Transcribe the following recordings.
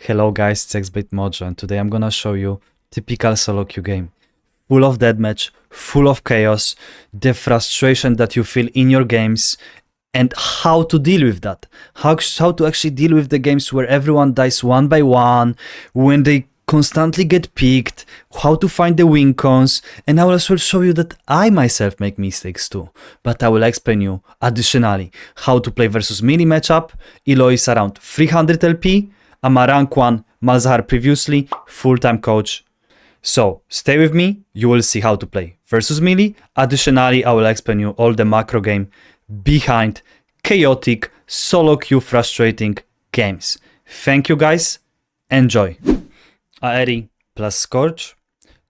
Hello guys, it's xblademojo and today I'm gonna show you typical solo queue game. Full of deathmatch, full of chaos, the frustration that you feel in your games and how to deal with that. How to actually deal with the games where everyone dies one by one, when they constantly get picked, how to find the win cons, and I will also show you that I myself make mistakes too. But I will explain you additionally how to play versus melee matchup. Elo is around 300 LP. I'm a rank 1 Malzahar previously, full-time coach. So stay with me, you will see how to play versus melee. Additionally, I will explain you all the macro game behind chaotic solo queue frustrating games. Thank you guys, enjoy. Aeri plus Scorch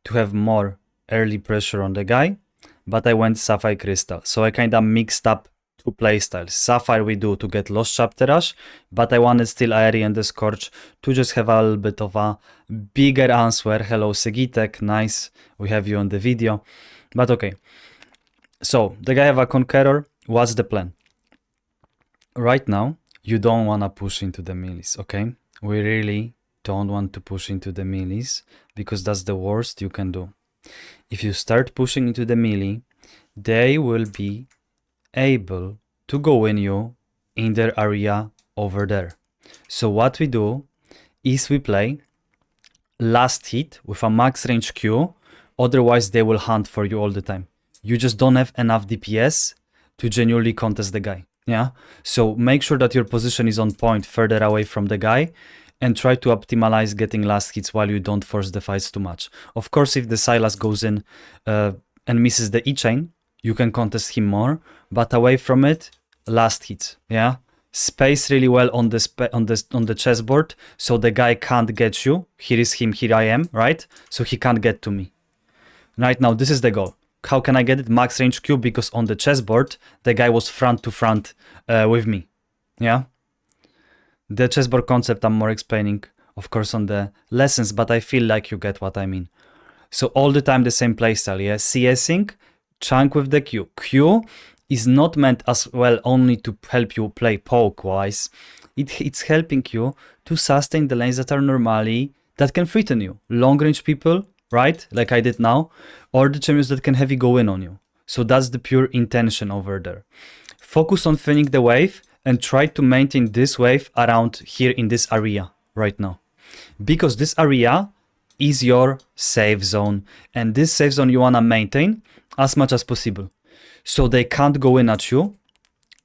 to have more early pressure on the guy, but I went Sapphire Crystal, so I kinda mixed up two playstyles. Sapphire we do to get Lost Chapter Rush, but I wanted still Aeri and the Scorch to just have a little bit of a bigger answer. Hello Segitek, nice, we have you on the video. But okay, so the guy have a Conqueror. What's the plan? Right now, you don't wanna push into the melees, okay? We really don't want to push into the melees because that's the worst you can do. If you start pushing into the melee, they will be able to go in you in their area over there. So what we do is we play last hit with a max range Q, otherwise they will hunt for you all the time. You just don't have enough DPS to genuinely contest the guy. Yeah, so make sure that your position is on point further away from the guy and try to optimize getting last hits while you don't force the fights too much. Of course, if the Sylas goes in and misses the E-chain, you can contest him more, but away from it, last hits, yeah? Space really well on the chessboard, so the guy can't get you. Here is him, here I am, right? So he can't get to me. Right now, this is the goal. How can I get it? Max range Q, because on the chessboard, the guy was front to front with me, yeah? The chessboard concept I'm more explaining, of course, on the lessons, but I feel like you get what I mean. So all the time the same playstyle, yeah? CSing, chunk with the Q. Q is not meant as well only to help you play poke-wise. It's helping you to sustain the lanes that are normally, that can threaten you. Long-range people, right? Like I did now. Or the champions that can heavy go in on you. So that's the pure intention over there. Focus on thinning the wave and try to maintain this wave around here in this area right now. Because this area is your safe zone. And this safe zone you want to maintain as much as possible. So they can't go in at you,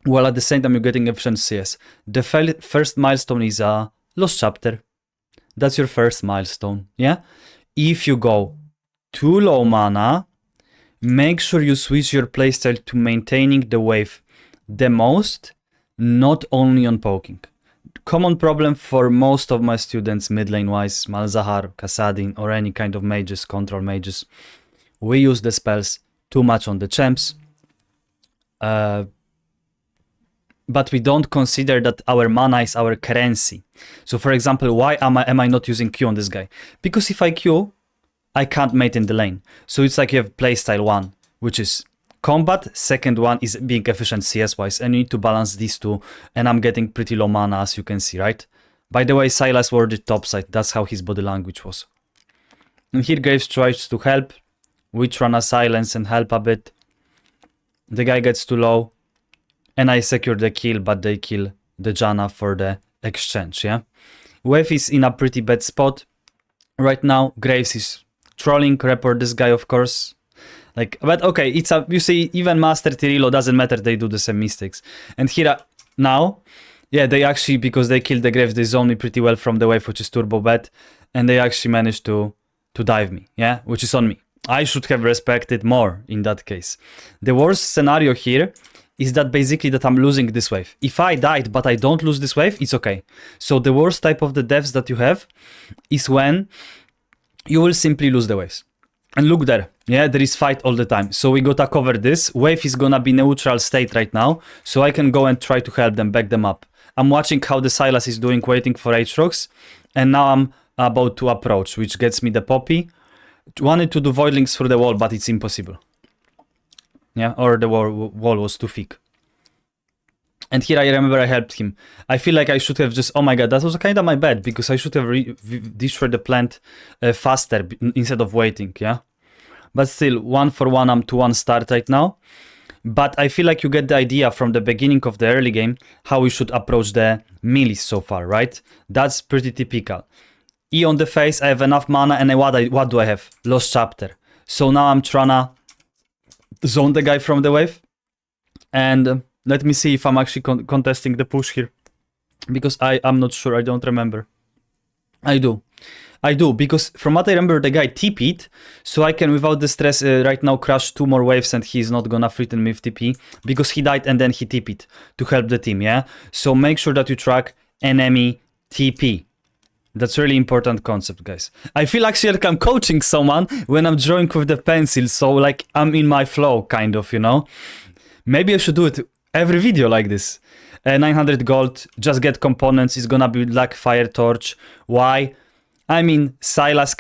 while at the same time you're getting efficient CS. The first milestone is a Lost Chapter. That's your first milestone, yeah? If you go too low mana, make sure you switch your playstyle to maintaining the wave the most, not only on poking. Common problem for most of my students, mid lane wise, Malzahar, Kassadin, or any kind of mages, control mages, we use the spells too much on the champs, but we don't consider that our mana is our currency. So for example, why am I not using Q on this guy? Because if I Q, I can't mate in the lane. So it's like you have playstyle 1, which is combat, second one is being efficient CS wise, and you need to balance these two, and I'm getting pretty low mana as you can see, right? By the way, Sylas worded topside, that's how his body language was. And here Graves tries to help, which run a silence and help a bit. The guy gets too low, and I secure the kill, but they kill the Janna for the exchange, yeah? Wave is in a pretty bad spot. Right now, Graves is trolling, report this guy, of course. Like, but okay, it's a, you see, even Master Tirilo doesn't matter, they do the same mistakes. And here, now, yeah, they actually, because they killed the Graves, they zone me pretty well from the wave, which is turbo bad, and they actually managed to dive me, yeah, which is on me. I should have respected more in that case. The worst scenario here is that basically that I'm losing this wave. If I died but I don't lose this wave, it's okay. So the worst type of the deaths that you have is when you will simply lose the waves. And look there, yeah, there is fight all the time. So we gotta cover this. Wave is gonna be neutral state right now, so I can go and try to help them, back them up. I'm watching how the Sylas is doing, waiting for H-Rocks, and now I'm about to approach, which gets me the Poppy. Wanted to do voidlings through the wall, but it's impossible. Yeah, or the wall was too thick. And here I remember I helped him. I feel like I should have just, oh my god, that was kind of my bad, because I should have destroyed the plant faster instead of waiting, yeah? But still, 1-for-1, I'm 2-1 start right now. But I feel like you get the idea from the beginning of the early game how we should approach the melees so far, right? That's pretty typical. E on the face, I have enough mana, and what do I have? Lost Chapter. So now I'm trying to zone the guy from the wave. And let me see if I'm actually contesting the push here. Because I'm not sure, I don't remember. I do, because from what I remember, the guy TP'd, so I can, without the stress, right now crush 2 more waves and he's not gonna threaten me with TP, because he died and then he TP'd to help the team, yeah? So make sure that you track enemy TP. That's really important concept, guys. I feel actually like I'm coaching someone when I'm drawing with the pencil, so like I'm in my flow, kind of, you know? Maybe I should do it every video like this. 900 gold, just get components, it's gonna be like Fire Torch. Why? I mean, Sylas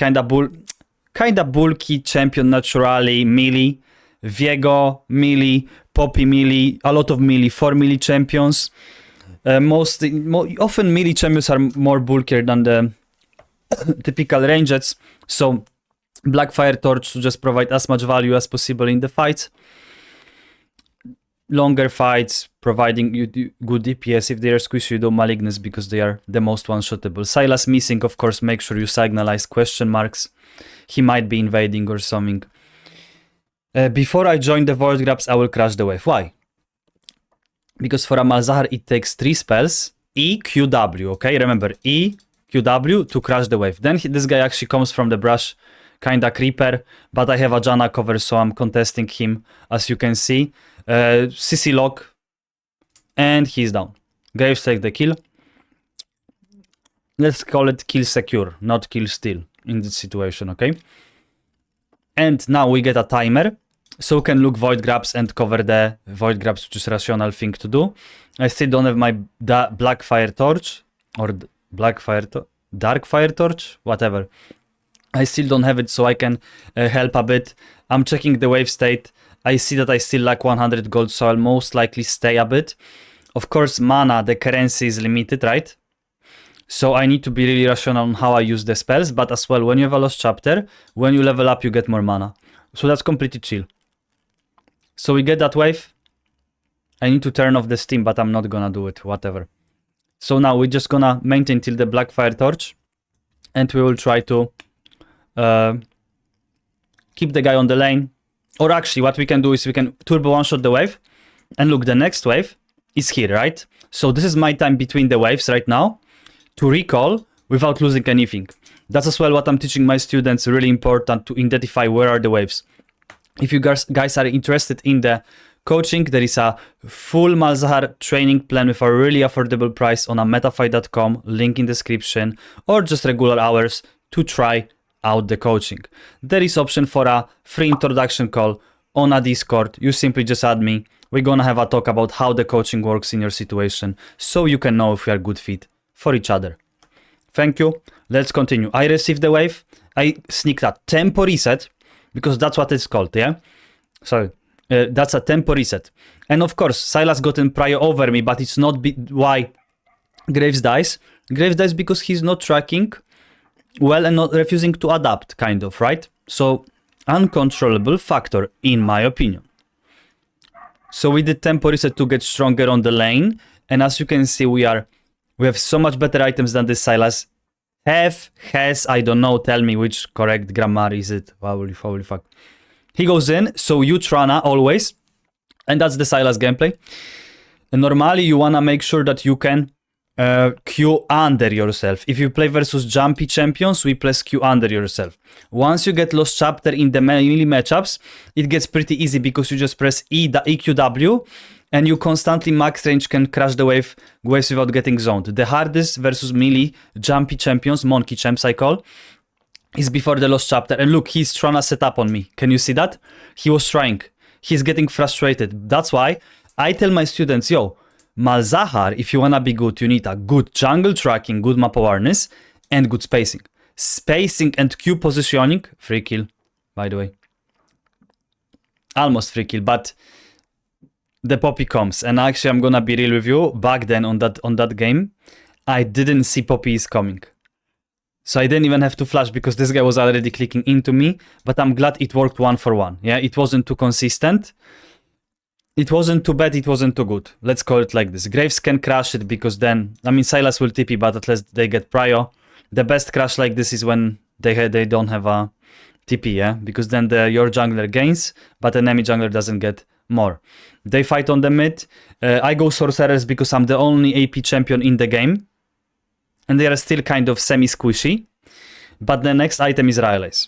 kinda bulky champion naturally, melee. Viego, melee. Poppy, melee. A lot of melee, 4 melee champions. Often melee champions are more bulkier than the typical rangeds. So, Black Fire Torch to just provide as much value as possible in the fights. Longer fights, providing you good DPS. If they are squishy, you do Malignus because they are the most one-shottable. Sylas missing, of course, make sure you signalize question marks. He might be invading or something. Before I join the Void Grabs, I will crash the wave. Why? Because for a Malzahar, it takes 3 spells. E, Q, W, okay? Remember, E, Q, W to crash the wave. Then this guy actually comes from the brush, kinda creeper, but I have a Janna cover, so I'm contesting him, as you can see. CC lock, and he's down. Graves take the kill. Let's call it kill secure, not kill steal in this situation, okay? And now we get a timer, so we can look Void Grabs and cover the Void Grabs, which is rational thing to do. I still don't have my Black Fire Torch, or Dark Fire Torch, whatever. I still don't have it, so I can help a bit. I'm checking the wave state. I see that I still lack 100 gold, so I'll most likely stay a bit. Of course, mana, the currency is limited, right? So I need to be really rational on how I use the spells, but as well, when you have a Lost Chapter, when you level up, you get more mana. So that's completely chill. So we get that wave. I need to turn off the steam, but I'm not gonna do it, whatever. So now we're just gonna maintain till the Black Fire Torch, and we will try to keep the guy on the lane. Or actually, what we can do is we can turbo one-shot the wave. And look, the next wave is here, right? So this is my time between the waves right now to recall without losing anything. That's as well what I'm teaching my students, really important to identify where are the waves. If you guys are interested in the coaching, there is a full Malzahar training plan with a really affordable price on a metafy.com, link in description, or just regular hours to try out the coaching. There is option for a free introduction call on a Discord. You simply just add me. We're gonna have a talk about how the coaching works in your situation, so you can know if we are good fit for each other. Thank you. Let's continue. I received the wave. I sneaked a tempo reset, because that's what it's called, yeah? Sorry. That's a tempo reset. And of course, Sylas gotten prior over me, but it's not why Graves dies. Graves dies because he's not tracking well and not refusing to adapt, kind of, right? So, uncontrollable factor, in my opinion. So we did tempo reset to get stronger on the lane, and as you can see, we have so much better items than this Sylas. Has, I don't know, tell me which correct grammar is it. Holy fuck. He goes in, so you Trana always, and that's the Sylas gameplay. And normally you wanna make sure that you can Q under yourself. If you play versus jumpy champions, we press Q under yourself. Once you get Lost Chapter in the melee matchups, it gets pretty easy because you just press EQW and you constantly max range can crash the waves without getting zoned. The hardest versus melee jumpy champions, monkey champs I call, is before the Lost Chapter. And look, he's trying to set up on me. Can you see that? He was trying. He's getting frustrated. That's why I tell my students, yo, Malzahar, if you wanna be good, you need a good jungle tracking, good map awareness, and good spacing. Spacing and Q positioning, free kill, by the way. Almost free kill, but the Poppy comes. And actually, I'm gonna be real with you. Back then on that game, I didn't see Poppy coming. So I didn't even have to flash because this guy was already clicking into me. But I'm glad it worked 1-for-1. Yeah, it wasn't too consistent. It wasn't too bad, it wasn't too good. Let's call it like this. Graves can crash it because then, I mean, Sylas will TP, but at least they get prio. The best crash like this is when they don't have a TP, yeah? Because then your jungler gains, but enemy jungler doesn't get more. They fight on the mid. I go Sorcerers because I'm the only AP champion in the game. And they are still kind of semi-squishy. But the next item is Rylai's.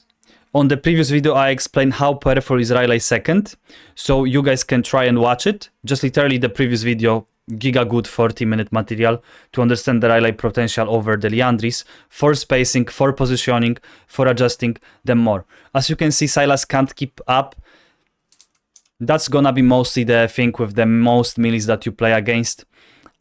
On the previous video, I explained how powerful is Rylai second. So you guys can try and watch it. Just literally the previous video, giga good 40-minute material to understand the Rylai potential over the Liandry's for spacing, for positioning, for adjusting them more. As you can see, Sylas can't keep up. That's gonna be mostly the thing with the most melees that you play against.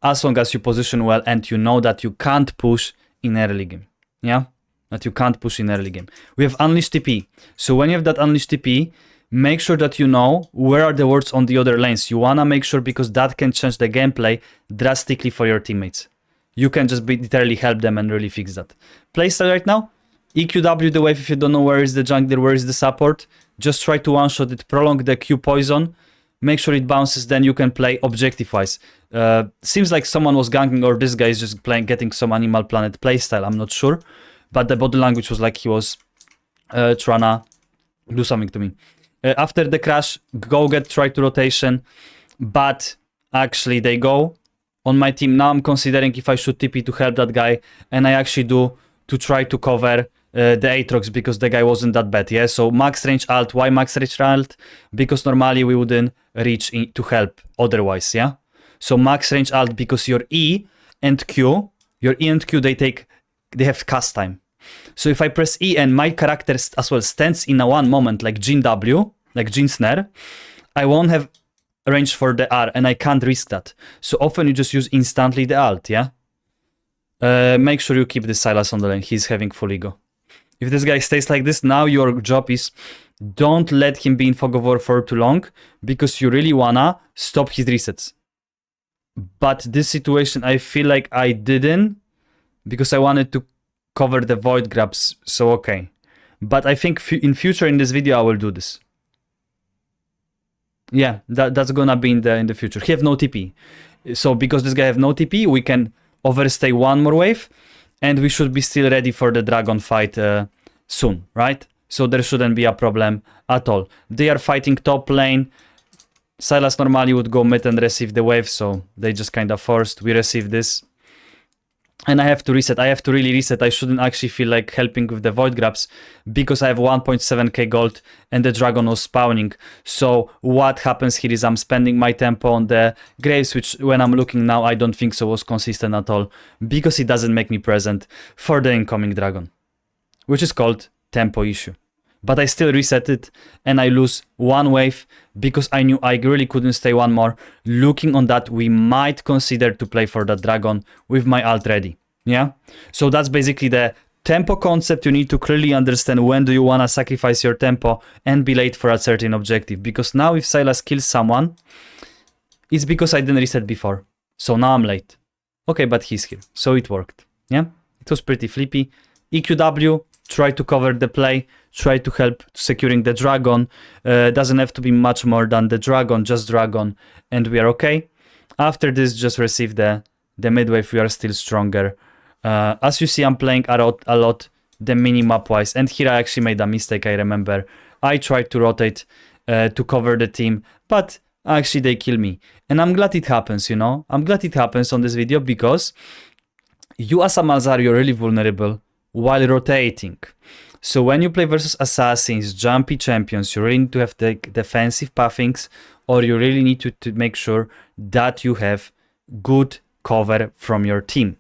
As long as you position well and you know that you can't push in early game. Yeah? That you can't push in early game. We have Unleashed TP. So when you have that Unleashed TP, make sure that you know where are the wards on the other lanes. You wanna make sure because that can change the gameplay drastically for your teammates. You can just literally help them and really fix that. Playstyle right now, EQW the wave if you don't know where is the jungler, where is the support. Just try to one-shot it, prolong the Q poison. Make sure it bounces, then you can play objective-wise. Seems like someone was ganking or this guy is just getting some Animal Planet playstyle, I'm not sure. But the body language was like he was trying to do something to me. After the crash, go get try to rotation. But actually they go on my team. Now I'm considering if I should TP to help that guy. And I actually do to try to cover the Aatrox because the guy wasn't that bad. Yeah, so max range alt. Why max range alt? Because normally we wouldn't reach to help otherwise. Yeah, so max range alt because your E and Q, they have cast time. So if I press E and my character as well stands in a one moment like Jin W, like Jin Snare, I won't have range for the R and I can't risk that. So often you just use instantly the alt, yeah? Make sure you keep this Sylas on the lane, he's having full ego. If this guy stays like this, now your job is don't let him be in Fog of War for too long because you really wanna stop his resets. But this situation, I feel like I didn't because I wanted to cover the void grabs, so okay. But I think in future in this video I will do this. Yeah, that's gonna be in the future. He have no TP. So because this guy have no TP, we can overstay one more wave and we should be still ready for the dragon fight soon, right? So there shouldn't be a problem at all. They are fighting top lane. Sylas normally would go mid and receive the wave, so they just kind of forced. We receive this. And I have to reset. I have to really reset. I shouldn't actually feel like helping with the void grabs because I have 1.7k gold and the dragon was spawning. So what happens here is I'm spending my tempo on the graves, which when I'm looking now, I don't think so was consistent at all because it doesn't make me present for the incoming dragon, which is called tempo issue. But I still reset it and I lose one wave because I knew I really couldn't stay one more. Looking on that, we might consider to play for that dragon with my alt ready. Yeah, so that's basically the tempo concept. You need to clearly understand when do you want to sacrifice your tempo and be late for a certain objective. Because now if Sylas kills someone, it's because I didn't reset before. So now I'm late. Okay, but he's here. So it worked. Yeah, it was pretty flippy. EQW, try to cover the play, try to help securing the dragon. Doesn't have to be much more than the dragon, just dragon, and we are okay. After this, just receive the mid-wave, we are still stronger. As you see, I'm playing a lot the mini-map-wise, and here I actually made a mistake, I remember. I tried to rotate to cover the team, but actually they kill me. And I'm glad it happens, you know? I'm glad it happens on this video because you as a Malzahar, you're really vulnerable while rotating. So when you play versus assassins, jumpy champions, you really need to have the defensive pathings, or you really need to make sure that you have good cover from your team.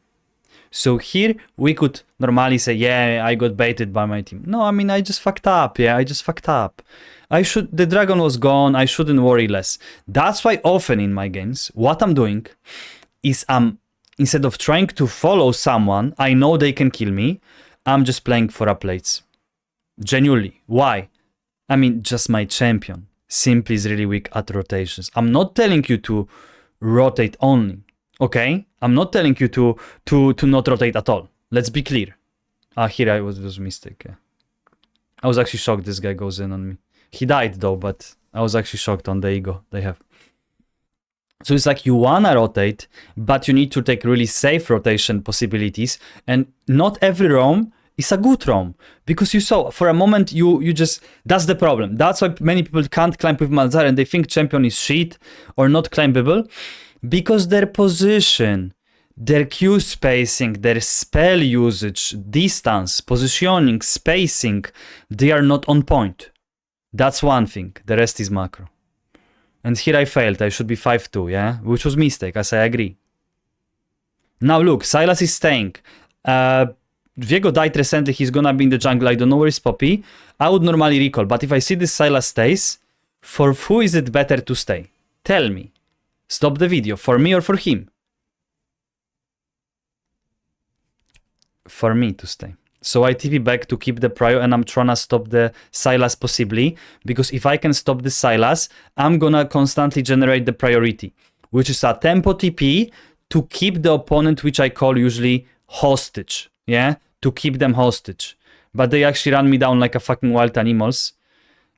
So here we could normally say, yeah, I got baited by my team. No, I mean, I just fucked up. Yeah, I just fucked up. The dragon was gone. I shouldn't worry less. That's why often in my games, what I'm doing is instead of trying to follow someone, I know they can kill me, I'm just playing for a plates. Genuinely. Why? I mean, just my champion. simply is really weak at rotations. I'm not telling you to rotate only, okay? I'm not telling you to not rotate at all. Let's be clear. Here I was a mistake. Yeah. I was actually shocked this guy goes in on me. He died though, but I was actually shocked on the ego they have. So it's like you wanna rotate, but you need to take really safe rotation possibilities, and not every roam is a good roam, because you saw for a moment you just, that's the problem. That's why many people can't climb with Malzahar and they think champion is shit or not climbable, because their position, their Q spacing, their spell usage, distance, positioning, spacing, they are not on point. That's one thing. The rest is macro. And here I failed. I should be 5-2, yeah? Which was mistake, as I agree. Now look, Sylas is staying. Viego died recently. He's gonna be in the jungle. I don't know where is Poppy. I would normally recall. But if I see this Sylas stays, for who is it better to stay? Tell me. Stop the video. For me or for him? For me to stay. So I TP back to keep the prio, and I'm trying to stop the Sylas possibly, because if I can stop the Sylas, I'm gonna constantly generate the priority, which is a tempo TP to keep the opponent, which I call usually hostage, yeah? To keep them hostage. But they actually ran me down like a fucking wild animals,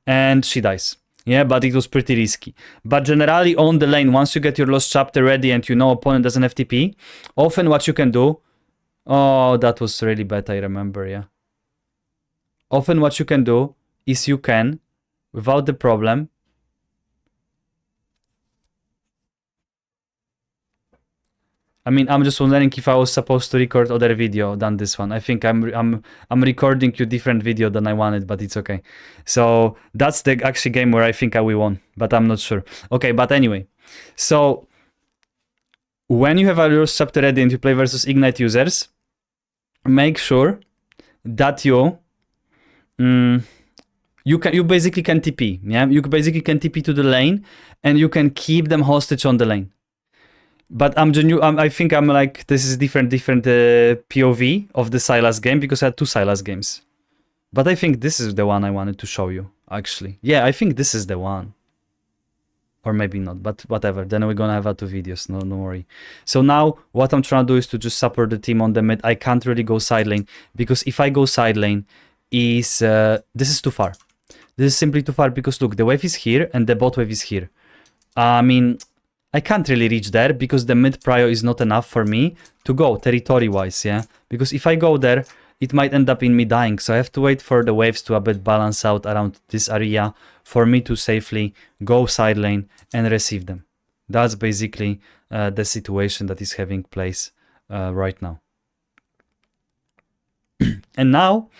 and she dies. Yeah, but it was pretty risky. But generally on the lane, once you get your lost chapter ready and you know opponent doesn't have TP, often what you can do, oh, that was really bad, I remember, yeah. Often what you can do is you can, without the problem, I mean, I'm just wondering if I was supposed to record other video than this one. I think I'm recording you different video than I wanted, but it's okay. So that's the actually game where I think we won, but I'm not sure. Okay, but anyway. So when you have a lost chapter ready and you play versus Ignite users, make sure that you basically can TP, yeah? You basically can TP to the lane and you can keep them hostage on the lane. But I think I'm like, this is different POV of the Sylas game, because I had two Sylas games. But I think this is the one I wanted to show you, actually. Yeah, I think this is the one. Or maybe not, but whatever. Then we're gonna have two videos, no worry. So now, what I'm trying to do is to just support the team on the mid. I can't really go side lane, because if I go side lane, this is too far. This is simply too far, because look, the wave is here and the bot wave is here. I mean, I can't really reach there, because the mid prio is not enough for me to go territory-wise, yeah? Because if I go there, it might end up in me dying, so I have to wait for the waves to a bit balance out around this area for me to safely go side lane and receive them. That's basically the situation that is having place right now. And now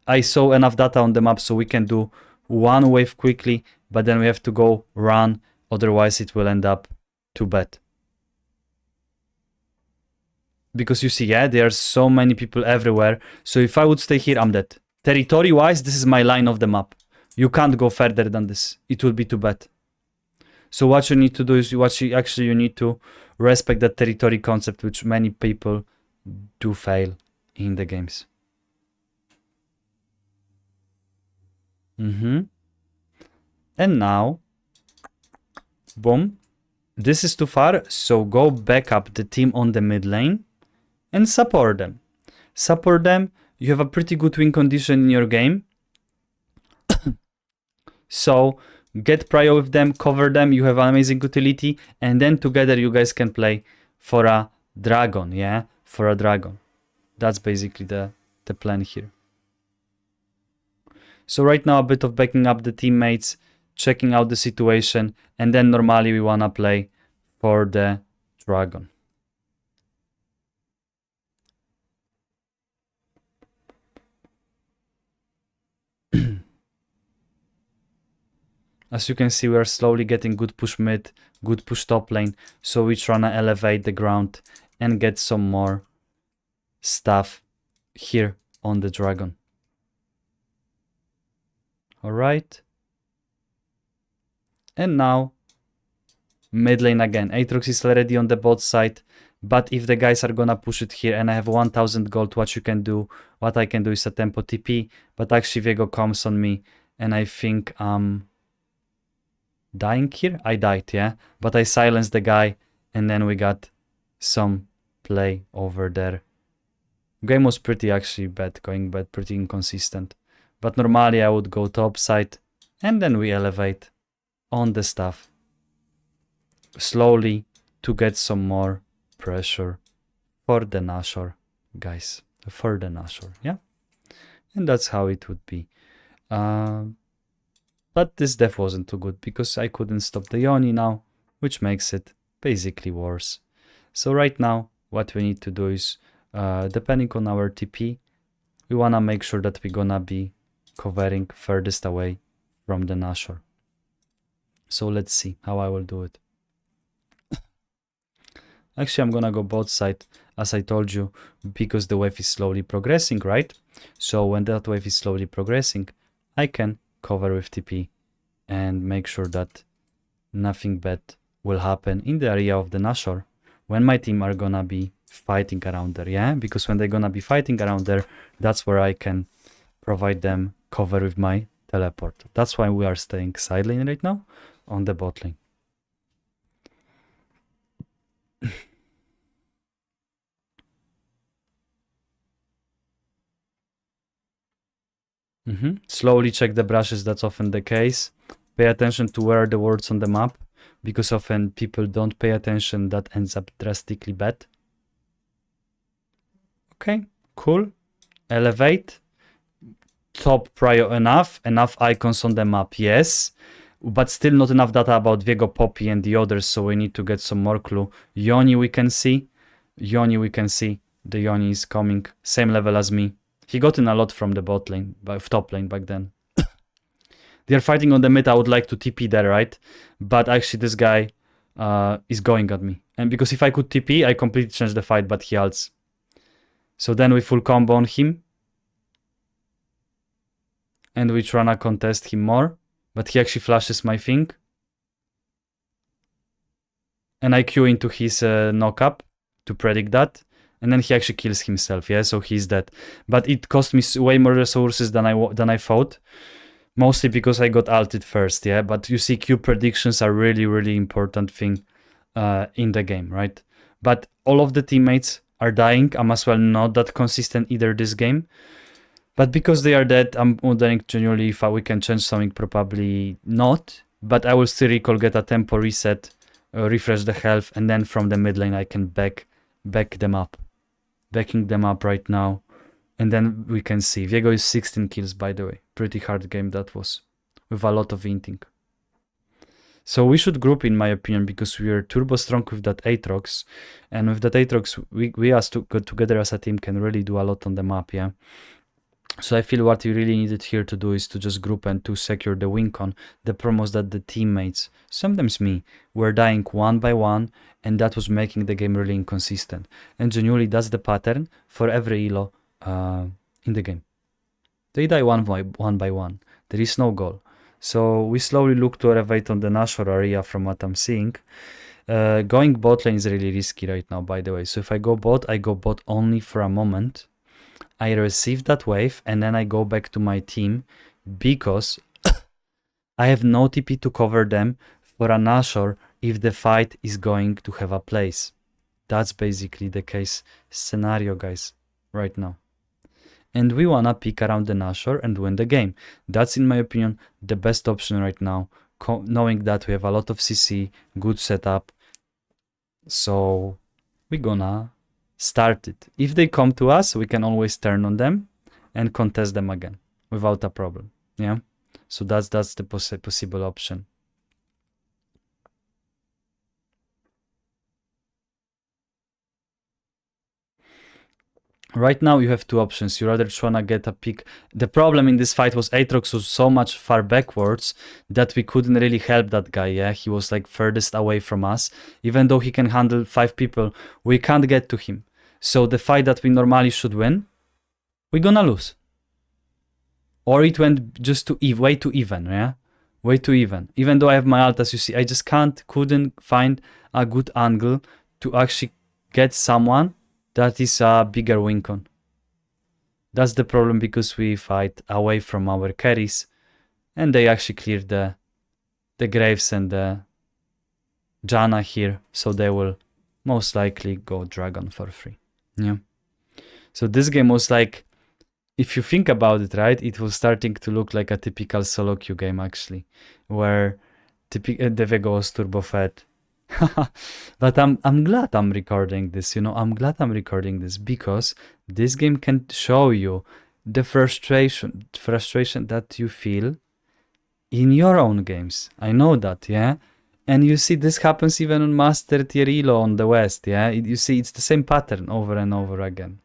I saw enough data on the map so we can do one wave quickly, but then we have to go run, otherwise it will end up too bad. Because you see, yeah, there are so many people everywhere. So if I would stay here, I'm dead. Territory-wise, this is my line of the map. You can't go further than this. It will be too bad. So what you need to do is, you need to respect that territory concept, which many people do fail in the games. And now, boom. This is too far, so go back up the team on the mid lane and support them. Support them. You have a pretty good win condition in your game. So get prio with them, cover them. You have an amazing utility, and then together you guys can play for a dragon, yeah? For a dragon. That's basically the plan here. So right now a bit of backing up the teammates, checking out the situation, and then normally we wanna play for the dragon. As you can see, we are slowly getting good push mid, good push top lane, so we're trying to elevate the ground and get some more stuff here on the dragon. Alright. And now mid lane again. Aatrox is already on the bot side, but if the guys are gonna push it here and I have 1000 gold, what I can do is a tempo TP, but actually Viego comes on me and I think dying here? I died, yeah? But I silenced the guy, and then we got some play over there. Game was pretty actually bad, going bad, pretty inconsistent. But normally I would go top side, and then we elevate on the stuff slowly to get some more pressure for the Nashor, guys. For the Nashor, yeah? And that's how it would be. But this death wasn't too good because I couldn't stop the Yoni now, which makes it basically worse. So right now, what we need to do is, depending on our TP, we wanna make sure that we're gonna be covering furthest away from the Nashor. So let's see how I will do it. Actually, I'm gonna go both sides, as I told you, because the wave is slowly progressing, right? So when that wave is slowly progressing, I can cover with TP and make sure that nothing bad will happen in the area of the Nashor when my team are gonna be fighting around there, yeah? Because when they're gonna be fighting around there, that's where I can provide them cover with my teleport. That's why we are staying side lane right now on the bot lane. Slowly check the brushes, that's often the case. Pay attention to where are the words on the map, because often people don't pay attention, that ends up drastically bad. Okay, cool. Elevate. Top prio enough icons on the map, yes. But still not enough data about Viego, Poppy and the others, so we need to get some more clue. Yoni we can see. Yoni we can see. The Yoni is coming. Same level as me. He got in a lot from the bot lane, top lane back then. They're fighting on the mid. I would like to TP there, right? But actually this guy is going at me. And because if I could TP, I completely changed the fight, but he ults. So then we full combo on him. And we tryna contest him more. But he actually flashes my thing. And I Q into his knock-up to predict that. And then he actually kills himself, yeah? So he's dead. But it cost me way more resources than I thought. Mostly because I got ulted first, yeah? But you see, Q predictions are really, really important thing in the game, right? But all of the teammates are dying. I'm as well not that consistent either this game. But because they are dead, I'm wondering genuinely if we can change something, probably not. But I will still recall, get a tempo reset, refresh the health, and then from the mid lane I can back them up. Backing them up right now. And then we can see. Viego is 16 kills, by the way. Pretty hard game that was. With a lot of inting. So we should group, in my opinion, because we are turbo strong with that Aatrox. And with that Aatrox, we as to go together as a team can really do a lot on the map, yeah? So I feel what we really needed here to do is to just group and to secure the win con. The promos that the teammates, sometimes me, were dying one by one, and that was making the game really inconsistent. And genuinely, that's the pattern for every elo in the game. They die one by one. There is no goal. So we slowly look to elevate on the Nashor area from what I'm seeing. Going bot lane is really risky right now, by the way. So if I go bot only for a moment. I receive that wave and then I go back to my team because I have no TP to cover them for a Nashor if the fight is going to have a place. That's basically the case scenario, guys, right now. And we wanna pick around the Nashor and win the game. That's, in my opinion, the best option right now, knowing that we have a lot of CC, good setup. So we're gonna start it. If they come to us, we can always turn on them and contest them again without a problem. Yeah, so that's the possible option. Right now you have two options. You're either trying to get a pick. The problem in this fight was Aatrox was so much far backwards that we couldn't really help that guy, yeah? He was like furthest away from us. Even though he can handle 5 people, we can't get to him. So the fight that we normally should win, we're gonna lose. Or it went just way too even, yeah? Way too even. Even though I have my ult, as you see, I just couldn't find a good angle to actually get someone that is a bigger win con. That's the problem, because we fight away from our carries and they actually clear the the Graves and the Janna here, so they will most likely go Dragon for free. Yeah. So this game was like, if you think about it, right, it was starting to look like a typical solo queue game actually, where the Vega was turbo fed. But I'm glad I'm recording this, you know, I'm glad I'm recording this because this game can show you the frustration that you feel in your own games. I know that, yeah? And you see this happens even on Master Tier Elo on the West, yeah? You see it's the same pattern over and over again.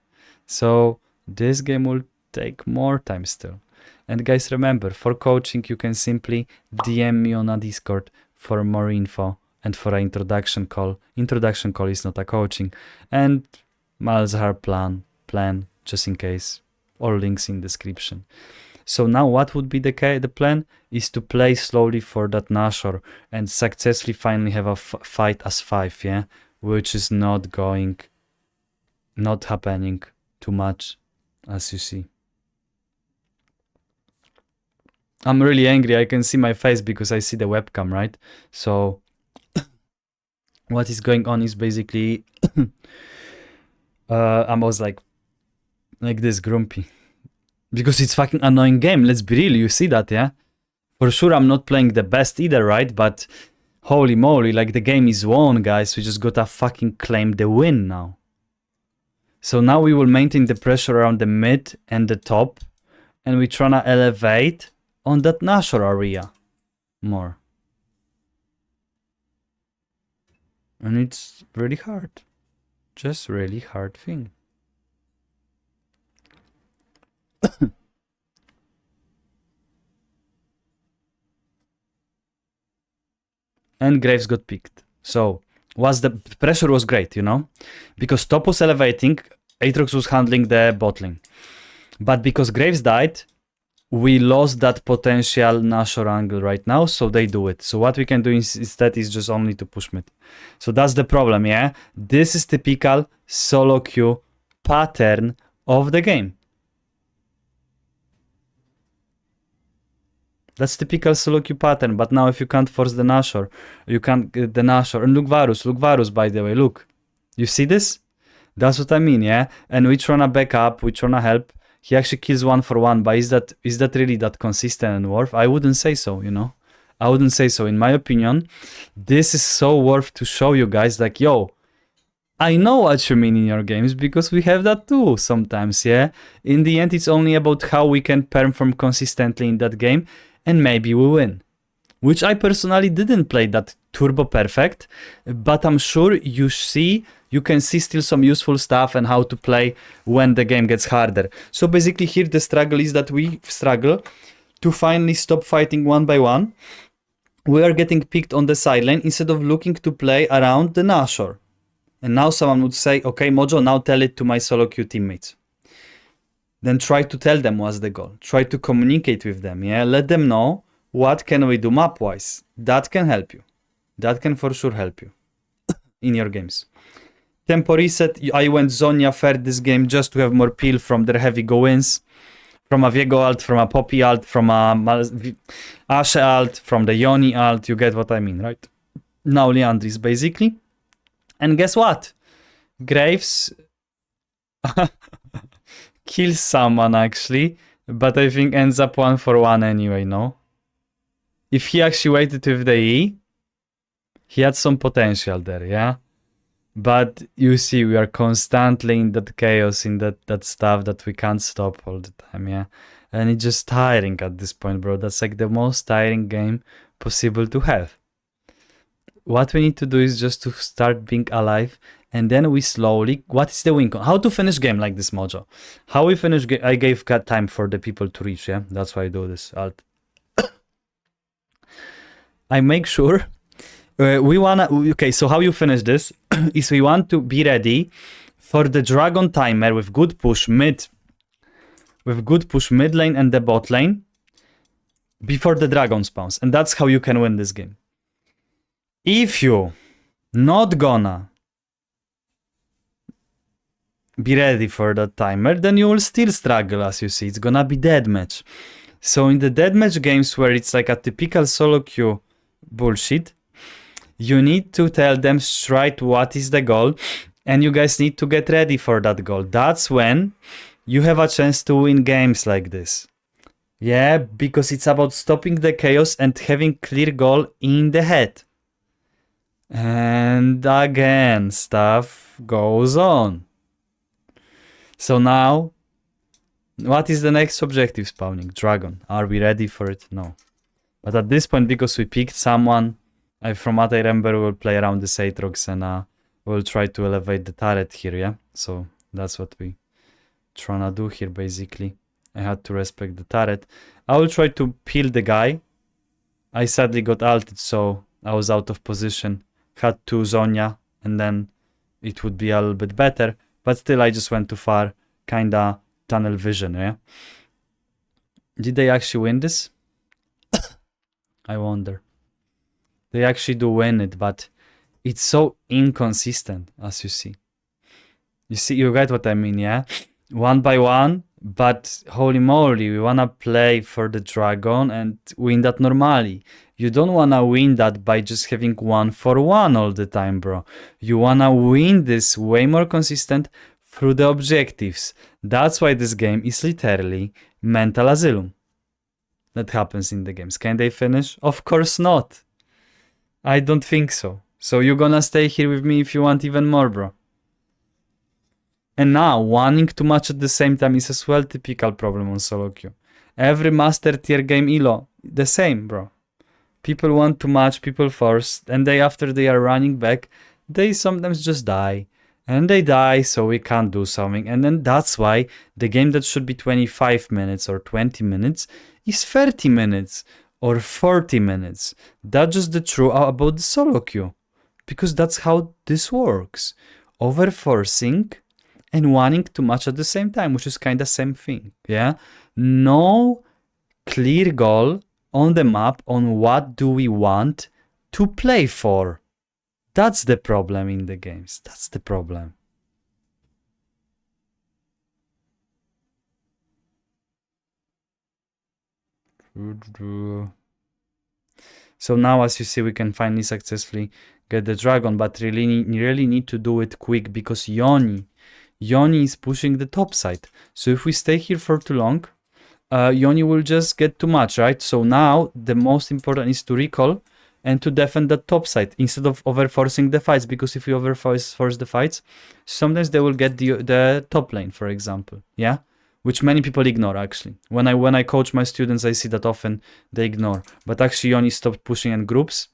So this game will take more time still. And guys, remember, for coaching, you can simply DM me on a Discord for more info and for an introduction call. Introduction call is not a coaching. And Malzahar plan, just in case. All links in description. So now what would be the plan is to play slowly for that Nashor and successfully finally have a fight as 5, yeah? Which is not happening too much, as you see. I'm really angry. I can see my face because I see the webcam, right? So what is going on is basically I was like this grumpy. Because it's fucking annoying game, let's be real, you see that, yeah? For sure I'm not playing the best either, right? But holy moly, like the game is won, guys. We just gotta fucking claim the win now. So now we will maintain the pressure around the mid and the top. And we're trying to elevate on that Nashor area more. And it's really hard. Just really hard thing. And Graves got picked. So the pressure was great, you know, because top was elevating, Aatrox was handling the bot lane. But because Graves died, we lost that potential Nashor angle right now, so they do it. So what we can do instead is just only to push mid. So that's the problem, yeah? This is typical solo queue pattern of the game. That's typical solo queue pattern, but now if you can't force the Nashor, you can't get the Nashor. And look Varus, by the way, look. You see this? That's what I mean, yeah? And we're trying to back up, we're trying to help. He actually kills 1-for-1, but is that really that consistent and worth? I wouldn't say so, you know? I wouldn't say so. In my opinion, this is so worth to show you guys, like, yo, I know what you mean in your games because we have that too sometimes, yeah? In the end, it's only about how we can perform consistently in that game and maybe we win. Which I personally didn't play that turbo perfect, but I'm sure you can see still some useful stuff and how to play when the game gets harder. So basically here the struggle is that we struggle to finally stop fighting one by one. We are getting picked on the side lane instead of looking to play around the Nashor. And now someone would say, okay, Mojo, now tell it to my solo queue teammates. Then try to tell them what's the goal. Try to communicate with them, yeah? Let them know what can we do map-wise. That can help you. That can for sure help you in your games. Tempo reset, I went Zonia third this game just to have more peel from their heavy go-ins. From a Viego alt, from a Poppy alt, from a Ashe alt, from the Yoni alt. You get what I mean, right? Now Leandris, basically. And guess what? Graves kills someone, actually. But I think ends up 1-for-1 anyway, no? If he actually waited with the E, he had some potential there, yeah? But you see, we are constantly in that chaos, in that stuff that we can't stop all the time, yeah? And it's just tiring at this point, bro. That's like the most tiring game possible to have. What we need to do is just to start being alive, and then we slowly... What is the win? How to finish game like this, Mojo? How we finish game? I gave time for the people to reach, yeah? That's why I do this. I make sure... we wanna... Okay, so how you finish this is we want to be ready for the dragon timer with good push mid. With good push mid lane and the bot lane before the dragon spawns. And that's how you can win this game. If you not gonna be ready for that timer, then you will still struggle, as you see. It's gonna be deathmatch. So in the deathmatch games where it's like a typical solo queue bullshit. You need to tell them straight what is the goal, and you guys need to get ready for that goal. That's when you have a chance to win games like this. Yeah, because it's about stopping the chaos and having clear goal in the head. And again, stuff goes on. So now, what is the next objective spawning? Dragon. Are we ready for it? No. But at this point, because we picked someone, from what I remember, we'll play around the Aatrox and we'll try to elevate the turret here, yeah? So that's what we trying to do here, basically. I had to respect the turret. I will try to peel the guy. I sadly got ulted, so I was out of position. Had to Zonya, and then it would be a little bit better. But still, I just went too far. Kinda tunnel vision, yeah? Did they actually win this? I wonder. They actually do win it, but it's so inconsistent, as you see. You see, you get what I mean, yeah? One by one, but holy moly, we wanna play for the dragon and win that normally. You don't wanna win that by just having 1-for-1 all the time, bro. You wanna win this way more consistent through the objectives. That's why this game is literally mental asylum. That happens in the games. Can they finish? Of course not. I don't think so. So you're gonna stay here with me if you want even more, bro. And now, wanting too much at the same time is as well typical problem on solo queue. Every master tier game elo, the same, bro. People want too much, people force, and after they are running back, they sometimes just die. And they die, so we can't do something. And then that's why the game that should be 25 minutes or 20 minutes is 30 minutes or 40 minutes. That's just the truth about the solo queue. Because that's how this works. Overforcing and wanting too much at the same time, which is kind of same thing, yeah? No clear goal on the map on what do we want to play for. That's the problem in the games. That's the problem. So now, as you see, we can finally successfully get the dragon, but really need to do it quick because Yoni is pushing the top side. So if we stay here for too long, Yoni will just get too much, right? So now the most important is to recall and to defend the top side instead of overforcing the fights, because if you overforce the fights, sometimes they will get the top lane, for example, yeah? Which many people ignore, actually. When I coach my students, I see that often they ignore. But actually, Yoni stopped pushing in groups.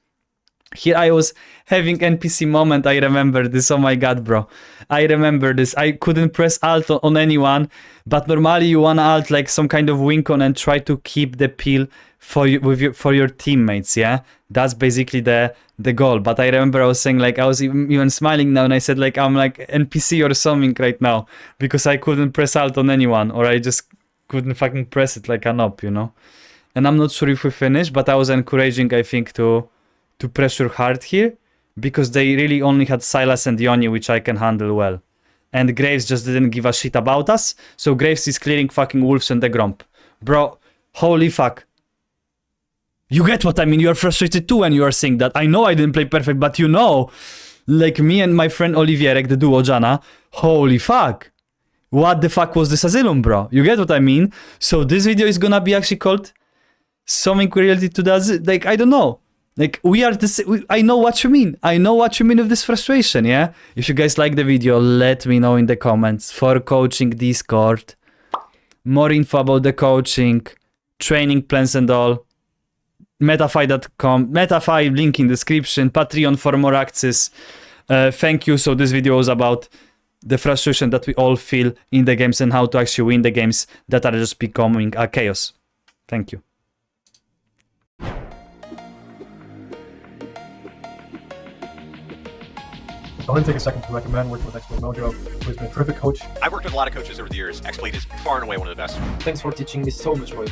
Here I was having NPC moment, I remember this, oh my god, bro. I remember this, I couldn't press alt on anyone, but normally you wanna alt like some kind of wink on and try to keep the peel for your teammates, yeah? That's basically the goal. But I remember I was saying like, I was even smiling now and I said like, I'm like NPC or something right now, because I couldn't press alt on anyone, or I just couldn't fucking press it like an op, you know? And I'm not sure if we finished, but I was encouraging, I think, to pressure hard here, because they really only had Sylas and Yoni, which I can handle well. And Graves just didn't give a shit about us, so Graves is clearing fucking wolves and the gromp. Bro, holy fuck. You get what I mean? You're frustrated too when you are saying that. I know I didn't play perfect, but you know, like me and my friend Olivierek, the duo Jana, holy fuck. What the fuck was this asylum, bro? You get what I mean? So this video is gonna be actually called something related to that, like, I don't know. Like, we are this. I know what you mean. I know what you mean with this frustration, yeah? If you guys like the video, let me know in the comments. For coaching Discord, more info about the coaching, training plans and all. Metafy.com, Metafy, link in description, Patreon for more access. Thank you. So this video was about the frustration that we all feel in the games and how to actually win the games that are just becoming a chaos. Thank you. I want to take a second to recommend working with xblademojo, who's been a terrific coach. I've worked with a lot of coaches over the years. xBlade is far and away one of the best. Thanks for teaching me so much, Roy.